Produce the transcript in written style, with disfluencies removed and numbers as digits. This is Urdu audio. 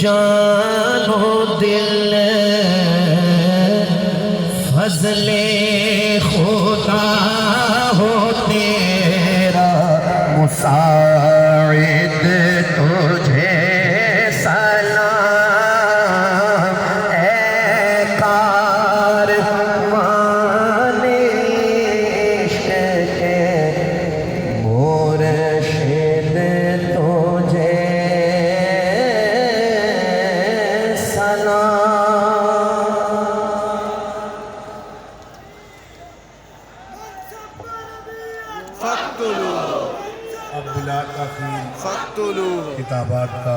جان و دل فضل خدا ہو تیرا مساعد تجھے سلام اے کاروان عشق کے مرشد تجھے اب بلا تاخیر کتابات کا